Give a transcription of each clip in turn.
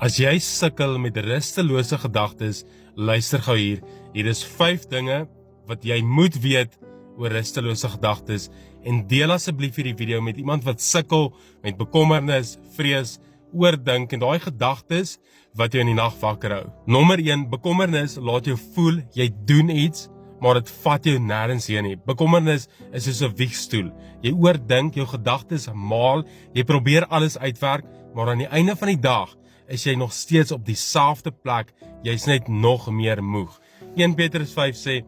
As jy sukkel met rustelose gedagtes, luister gou hier. Hier is 5 dinge wat jy moet weet oor rustelose gedagtes en deel asseblief hierdie video met iemand wat sukkel met bekommernis, vrees, oordink en daai gedagtes wat jou in die nag wakker hou. Nommer 1, bekommernis laat jou voel jy doen iets, maar dit vat jou nêrens heen nie. Bekommernis is soos 'n wiegstoel. Jy oordink, jou gedagtes maal, jy probeer alles uitwerk, maar aan die einde van die dag is jy nog steeds op dieselfde plek, jy's net nog meer moeg. 1 Petrus 5 sê,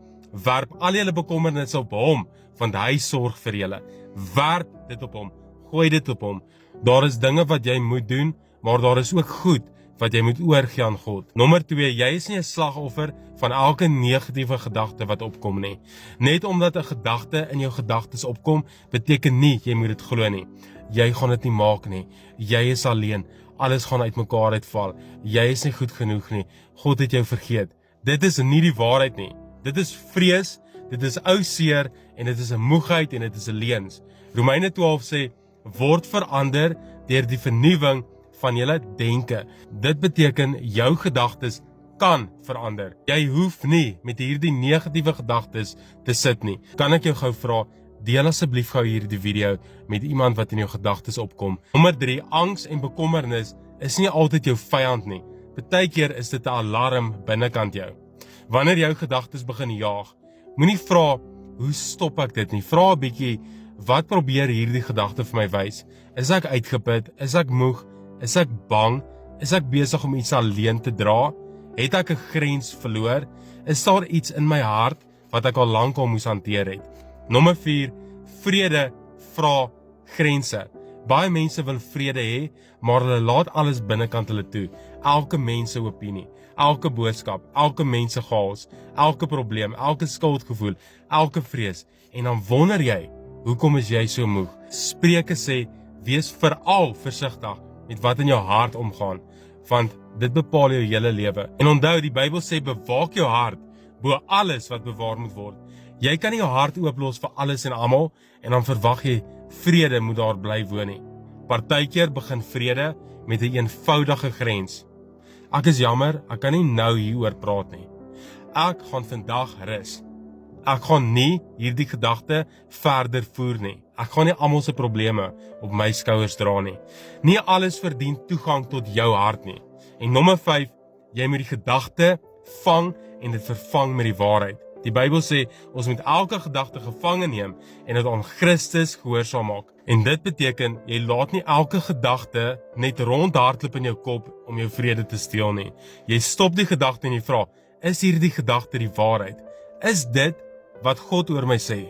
werp al julle bekommernisse op hom, want hy sorg vir julle. Werp dit op hom, gooi dit op hom. Daar is dinge wat jy moet doen, maar daar is ook goed wat jy moet oorgee aan God. Nommer 2, jy is nie 'n slagoffer van elke negatiewe gedagte wat opkom nie. Net omdat 'n gedagte in jou gedagtes opkom, beteken nie jy moet dit glo nie. Jy gaan dit nie maak nie. Jy is alleen. Alles gaan uitmekaar uitval. Jy is nie goed genoeg nie. God het jou vergeet. Dit is nie die waarheid nie. Dit is vrees, dit is ou seer en dit is 'n moegheid en dit is 'n leuns. Romeine 12 sê, word verander deur die vernuwing van julle denke. Dit beteken jou gedagtes kan verander. Jy hoef nie met hierdie negatiewe gedagtes te sit nie. Kan ek jou gou vra, deel asseblief gou hierdie video met iemand wat in jou gedagtes opkom. Nommer 3, angs en bekommernis is nie altyd jou vyand nie. Partykeer is dit 'n alarm binnekant jou. Wanneer jou gedagtes begin jaag, moenie vra, hoe stop ek dit nie? Vra 'n bietjie, wat probeer hierdie gedagte vir my wys? Is ek uitgeput? Is ek moeg? Is ek bang? Is ek besig om iets alleen te dra? Het ek 'n grens verloor? Is daar iets in my hart wat ek al lank al moes hanteer het? Nommer 4, vrede vra grense. Baie mense wil vrede hê, maar hulle laat alles binnekant hulle toe. Elke mens se opinie, elke boodskap, elke mens se chaos, elke probleem, elke skuldgevoel, elke vrees. En dan wonder jy, hoekom is jy so moeg? Spreuke sê, wees veral versigtig met wat in jou hart omgaan, want dit bepaal jou hele lewe. En onthou, die Bybel sê, bewaak jou hart bo alles wat bewaar moet word. Jy kan nie jou hart ooplos vir alles en almal en dan verwag jy vrede moet daar bly woon nie. Partykeer begin vrede met 'n eenvoudige grens. Ek is jammer, ek kan nie nou hieroor praat nie. Ek gaan vandag rus. Ek gaan nie hierdie gedagte verder voer nie. Ek gaan nie almal se probleme op my skouers dra nie. Nie alles verdien toegang tot jou hart nie. En nommer 5, jy moet die gedagte vang en dit vervang met die waarheid. Die Bybel sê, ons moet elke gedagte gevange neem en dit aan Christus gehoorsaam maak. En dit beteken, jy laat nie elke gedagte net rondhardloop in jou kop om jou vrede te steel nie. Jy stop die gedagte en jy vra, is hierdie gedagte die waarheid? Is dit wat God oor my sê?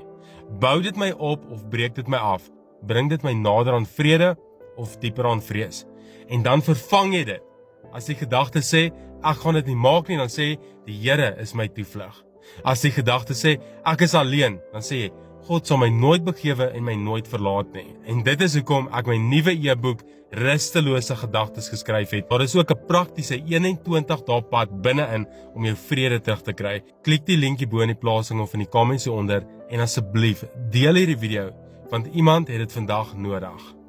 Bou dit my op of breek dit my af? Bring dit my nader aan vrede of dieper aan vrees? En dan vervang jy dit. As die gedagte sê, ek gaan dit nie maak nie, dan sê, die Here is my toevlug. As die gedagte sê, ek is alleen, dan sê jy, God sal my nooit begewe en my nooit verlaat nie. En dit is hoekom ek my nuwe e-boek Rustelose Gedagtes geskryf het. Daar is ook 'n praktiese 21 dae pad binne-in om jou vrede terug te kry. Klik die linkie bo in die plasing of in die comments hieronder en asseblief deel hierdie video, want iemand het dit vandag nodig.